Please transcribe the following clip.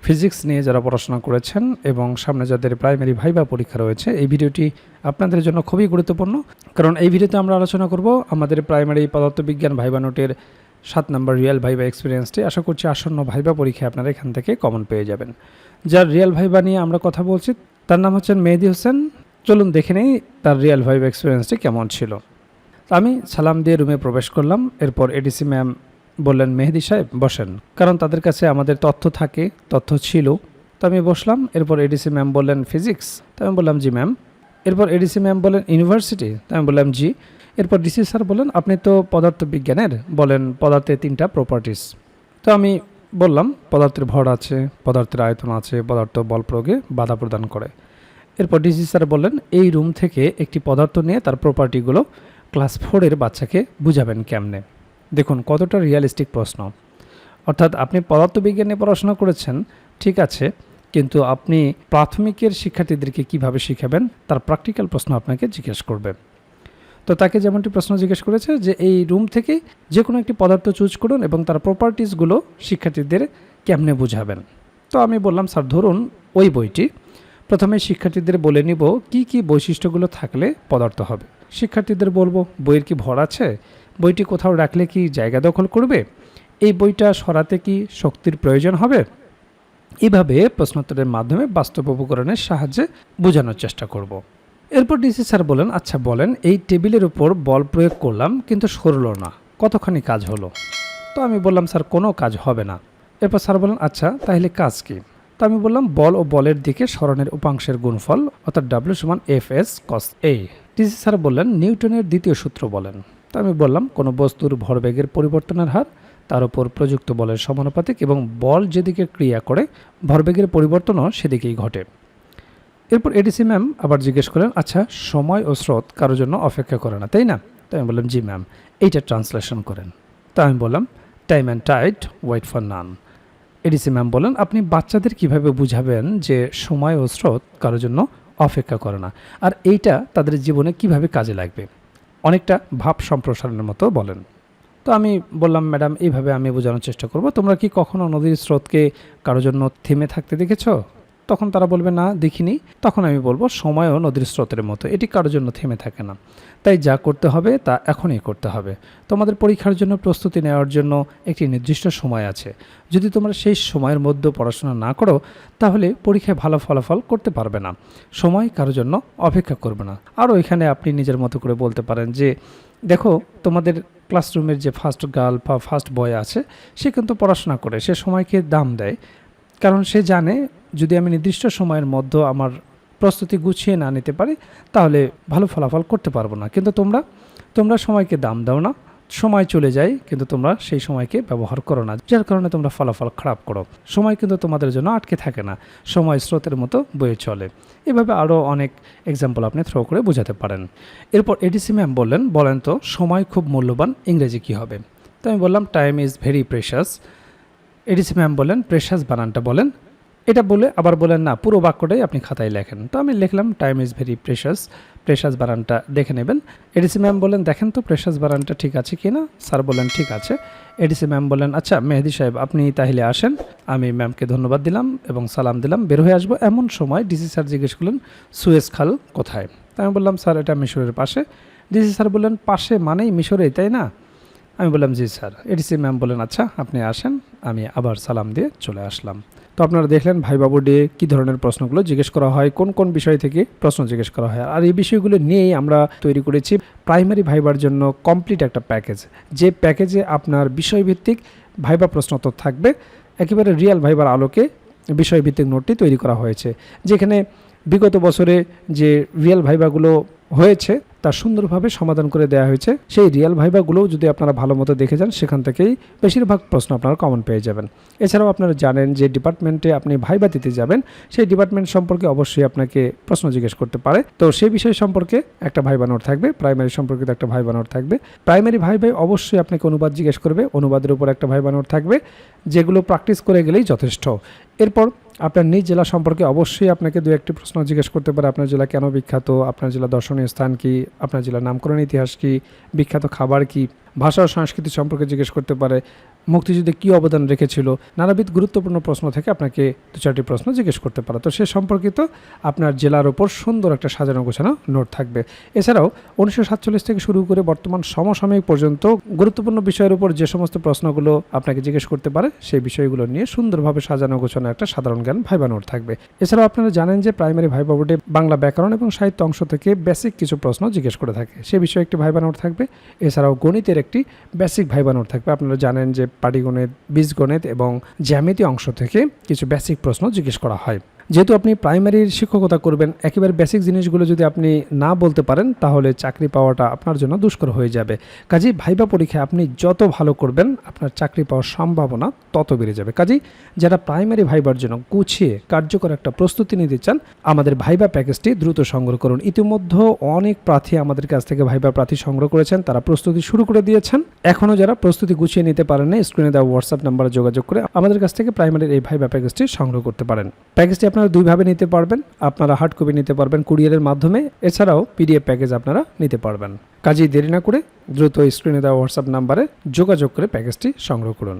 Physics নিয়ে যারা পড়াশোনা করেছেন এবং সামনে যাদের প্রাইমারি ভাইবা পরীক্ষা রয়েছে, এই ভিডিওটি আপনাদের জন্য খুবই গুরুত্বপূর্ণ। কারণ এই ভিডিওতে আমরা আলোচনা করব আমাদের প্রাইমারি পদার্থবিজ্ঞান ভাইবা নোটের 7 নম্বর রিয়েল ভাইবা এক্সপিরিয়েন্সটি। আশা করছি আসন্ন ভাইবা পরীক্ষায় আপনারা এখান থেকে কমন পেয়ে যাবেন। যার রিয়েল ভাইবা নিয়ে আমরা কথা বলছি তার নাম হচ্ছেন মেহেদি হোসেন। চলুন দেখে নেই তার রিয়েল ভাইবা এক্সপিরিয়েন্সটি কেমন ছিল। আমি সালাম দিয়ে রুমে প্রবেশ করলাম। এরপর এডিসি ম্যাম বললেন, মেহেদি সাহেব বসেন, কারণ তাদের কাছে আমাদের তথ্য ছিল। তো আমি বসলাম। এরপর এডিসি ম্যাম বললেন, ফিজিক্স? তো আমি বললাম, জি ম্যাম। এরপর এডিসি ম্যাম বললেন, ইউনিভার্সিটি? তো আমি বললাম, জি। এরপর ডিসি স্যার বললেন, আপনি তো পদার্থবিজ্ঞানের, বলেন পদার্থের 3টা প্রপার্টিস। তো আমি বললাম, পদার্থের ভর আছে, পদার্থের আয়তন আছে, পদার্থ বল প্রয়োগে বাধা প্রদান করে। এরপর ডিসি স্যার বললেন, এই রুম থেকে একটি পদার্থ নিয়ে তার প্রপার্টিগুলো ক্লাস 4-এর বাচ্চাকে বুঝাবেন কেমনে। দেখুন কতটা রিয়ালিস্টিক প্রশ্ন। অর্থাৎ আপনি পদার্থবিজ্ঞান নিয়ে পড়াশোনা করেছেন, ঠিক আছে, কিন্তু আপনি প্রাথমিকের শিক্ষার্থীদেরকে কিভাবে শিখাবেন তার প্র্যাকটিক্যাল প্রশ্ন আপনাকে জিজ্ঞেস করবে। তো তাকে যেমনটি প্রশ্ন জিজ্ঞেস করেছে যে এই রুম থেকে যে কোনো একটি পদার্থ চুজ করুন এবং তার প্রপার্টিসগুলো শিক্ষার্থীদের কেমনে বুঝাবেন। তো আমি বললাম, স্যার ধরুন ওই বইটি, প্রথমে শিক্ষার্থীদের বলে নিব কি কি বৈশিষ্ট্যগুলো থাকলে পদার্থ হবে। শিক্ষার্থীদের বলবো, বইয়ের কি ভর আছে, বইটি কোথাও রাখলে কি জায়গা দখল করবে, এই বইটা সরাতে কি শক্তির প্রয়োজন হবে। এইভাবে প্রশ্নোত্তরের মাধ্যমে বাস্তব উপকরণের সাহায্যে বোঝানোর চেষ্টা করব। এরপর ডিসি স্যার বলেন, আচ্ছা বলেন, এই টেবিলের উপর বল প্রয়োগ করলাম কিন্তু সরল না, কতখানি কাজ হলো? তো আমি বললাম, স্যার কোনো কাজ হবে না। এরপর স্যার বলেন, আচ্ছা তাহলে কাজ কি? তো আমি বললাম, বল ও বলের দিকে সরণের উপাংশের গুণফল, অর্থাৎ W = Fs cos A। DC sir বললেন, নিউটনের দ্বিতীয় সূত্র বলেন। তো আমি বললাম, কোনো বস্তুর ভরবেগের পরিবর্তনের হার তার উপর প্রযুক্ত বলের সমানুপাতিক এবং বল যেদিকে ক্রিয়া করে ভরবেগের পরিবর্তনও সেদিকেই ঘটে। এরপর এডিসি ম্যাম আবার জিজ্ঞেস করেন, আচ্ছা সময় ও স্রোত কারোর জন্য অপেক্ষা করে না, তাই না? তো আমি বললাম, জি ম্যাম। এইটা ট্রান্সলেশন করেন। তো আমি বললাম, time and tide wait for none. ADC ma'am বলেন, আপনি বাচ্চাদের কিভাবে বুঝাবেন যে সময় ও স্রোত কারোর জন্য অপেক্ষা করে না, আর এইটা তাদের জীবনে কিভাবে কাজে লাগবে? অনেকটা ভাব সম্প্রসারণের মতো বলেন। তো আমি বললাম, ম্যাডাম এইভাবে আমি বোঝানোর চেষ্টা করব, তোমরা কি কখনো নদীর স্রোতকে কারোর জন্য থেমে থাকতে দেখেছো? তখন তারা বলবে, না দেখিনি। তখন আমি বলবো, সময়ও নদীর স্রোতের মতো, এটি কারোর জন্য থেমে থাকে না। তাই যা করতে হবে তা এখনই করতে হবে। তোমাদের পরীক্ষার জন্য প্রস্তুতি নেওয়ার জন্য একটি নির্দিষ্ট সময় আছে। যদি তোমরা সেই সময়ের মধ্যে পড়াশোনা না করো তাহলে পরীক্ষায় ভালো ফলাফল করতে পারবে না। সময় কারোর জন্য অপেক্ষা করবে না। আরও এখানে আপনি নিজের মতো করে বলতে পারেন যে, দেখো তোমাদের ক্লাসরুমের যে ফার্স্ট গার্ল বা ফার্স্ট বয় আছে, সে কিন্তু পড়াশোনা করে, সে সময়কে দাম দেয়, কারণ সে জানে যদি আমি নির্দিষ্ট সময়ের মধ্যে আমার প্রস্তুতি গুছিয়ে না নিতে পারি তাহলে ভালো ফলাফল করতে পারবো না। কিন্তু তোমরা সময়কে দাম দাও না, সময় চলে যায় কিন্তু তোমরা সেই সময়কে ব্যবহার করো না, যার কারণে তোমরা ফলাফল খারাপ করো। সময় কিন্তু তোমাদের জন্য আটকে থাকে না, সময় স্রোতের মতো বয়ে চলে। এভাবে আরও অনেক এক্সাম্পল আপনি থ্রো করে বোঝাতে পারেন। এরপর এডিসি ম্যাম বলেন তো সময় খুব মূল্যবান, ইংরেজি কী হবে? তো আমি বললাম, time is very precious. ADC ma'am বলেন, প্রেশাস বানানটা বলেন। এটা বলে আবার বলেন, না পুরো বাক্যটাই আপনি খাতায় লেখেন। তো আমি লিখলাম, টাইম ইজ ভেরি প্রেশাস বানানটা দেখে নেবেন। এডিসি ম্যাম বলেন, দেখেন তো প্রেশাস বানানটা ঠিক আছে কি না? স্যার বলেন, ঠিক আছে। এডিসি ম্যাম বলেন, আচ্ছা মেহেদি সাহেব আপনি তাহলে আসেন। আমি ম্যামকে ধন্যবাদ দিলাম এবং সালাম দিলাম, বের হয়ে আসবো। এমন সময় ডিসি স্যার জিজ্ঞেস করলেন, সুয়েজ খাল কোথায়? তো আমি বললাম, স্যার এটা মিশরের পাশে। ডিসি স্যার বললেন, পাশে মানেই মিশরে, তাই না? আমি বললাম, জি স্যার। এডিসি ম্যাম বলেন, আচ্ছা আপনি আসেন। আমি আবার সালাম দিয়ে চলে আসলাম। তো আপনারা দেখলেন ভাইবা বোর্ডে কী ধরনের প্রশ্নগুলো জিজ্ঞেস করা হয়, কোন কোন বিষয় থেকে প্রশ্ন জিজ্ঞেস করা হয়। আর এই বিষয়গুলো নিয়েই আমরা তৈরি করেছি প্রাইমারি ভাইবার জন্য কমপ্লিট একটা প্যাকেজ, যে প্যাকেজে আপনার বিষয়ভিত্তিক ভাইবা প্রশ্নোত্তর থাকবে। একেবারে রিয়েল ভাইবার আলোকে বিষয়ভিত্তিক নোটটি তৈরি করা হয়েছে, যেখানে বিগত বছরে যে রিয়েল ভাইবাগুলো হয়েছে তা সুন্দরভাবে সমাধান করে দেওয়া হয়েছে। সেই রিয়েল ভাইবাগুলোও যদি আপনারা ভালো মতো দেখে যান, সেখান থেকেই বেশিরভাগ প্রশ্ন আপনারা কমন পেয়ে যাবেন। এছাড়াও আপনারা জানেন যে ডিপার্টমেন্টে আপনি ভাইবা দিতে যাবেন, সেই ডিপার্টমেন্ট সম্পর্কে অবশ্যই আপনাকে প্রশ্ন জিজ্ঞেস করতে পারে। তো সেই বিষয় সম্পর্কে একটা ভাইবা নোট থাকবে, প্রাইমারি সম্পর্কিত একটা ভাইবা নোট থাকবে। প্রাইমারি ভাইবাই অবশ্যই আপনাকে অনুবাদ জিজ্ঞেস করবে, অনুবাদের উপর একটা ভাইবা নোট থাকবে, যেগুলো প্র্যাকটিস করে গেলেই যথেষ্ট। এরপর আপনার নিজ জেলা সম্পর্কে অবশ্যই আপনাকে দু একটি প্রশ্ন জিজ্ঞেস করতে পারে। আপনার জেলা কেন বিখ্যাত, আপনার জেলা দর্শনীয় স্থান কি, আপনার জেলার নামকরণ ইতিহাস কি, বিখ্যাত খাবার কি, ভাষা ও সংস্কৃতি সম্পর্কে জিজ্ঞেস করতে পারে, মুক্তিযুদ্ধে কী অবদান রেখেছিল, নানাবিধ গুরুত্বপূর্ণ প্রশ্ন থেকে আপনাকে 2-4টি প্রশ্ন জিজ্ঞেস করতে পারে। তো সে সম্পর্কিত আপনার জেলার ওপর সুন্দর একটা সাজানো গোছানো নোট থাকবে। এছাড়াও 1947 থেকে শুরু করে বর্তমান সমসাময়িক পর্যন্ত গুরুত্বপূর্ণ বিষয়ের উপর যে সমস্ত প্রশ্নগুলো আপনাকে জিজ্ঞেস করতে পারে সেই বিষয়গুলো নিয়ে সুন্দরভাবে সাজানো গোছানো একটা সাধারণ জ্ঞান ভাইবা নোট থাকবে। এছাড়াও আপনারা জানেন যে প্রাইমারি ভাইবা বোর্ডে বাংলা ব্যাকরণ এবং সাহিত্য অংশ থেকে বেসিক কিছু প্রশ্ন জিজ্ঞেস করে থাকে, সে বিষয়ে একটি ভাইবা নোট থাকবে। এছাড়াও গণিতের একটি বেসিক ভাইবা নোট থাকবে। আপনারা জানেন যে পাটিগণিত, বীজগণিত এবং জ্যামিতি অংশ থেকে কিছু বেসিক প্রশ্ন জিজ্ঞেস করা হয়। যেহেতু আপনি প্রাইমারির শিক্ষকতা করবেন, একেবারে বেসিক জিনিসগুলো যদি আপনি না বলতে পারেন তাহলে চাকরি পাওয়াটা আপনার জন্য দুষ্কর হয়ে যাবে। কাজেই ভাইবা পরীক্ষায় আপনি যত ভালো করবেন আপনার চাকরি পাওয়ার সম্ভাবনা তত বেড়ে যাবে। কাজেই যারা প্রাইমারি ভাইবার জন্য গুছিয়ে কার্যকর একটা প্রস্তুতি নিতে চান, আমাদের ভাইবা প্যাকেজটি দ্রুত সংগ্রহ করুন। ইতিমধ্যে অনেক প্রার্থী আমাদের কাছ থেকে ভাইবা প্রার্থী সংগ্রহ করেছেন, তারা প্রস্তুতি শুরু করে দিয়েছেন। এখনও যারা প্রস্তুতি গুছিয়ে নিতে পারেন না, স্ক্রিনে দেওয়া হোয়াটসঅ্যাপ নাম্বারে যোগাযোগ করে আমাদের কাছ থেকে প্রাইমারির এই ভাইবা প্যাকেজটি সংগ্রহ করতে পারেন। প্যাকেজটি আপনারা দুইভাবে নিতে পারবেন, আপনারা হার্ড কপি নিতে পারবেন কুরিয়ারের মাধ্যমে, এছাড়াও পিডিএফ প্যাকেজ আপনারা নিতে পারবেন। কাজেই দেরি না করে দ্রুত স্ক্রিনে দেওয়া হোয়াটসঅ্যাপ নাম্বারে যোগাযোগ করে প্যাকেজটি সংগ্রহ করুন।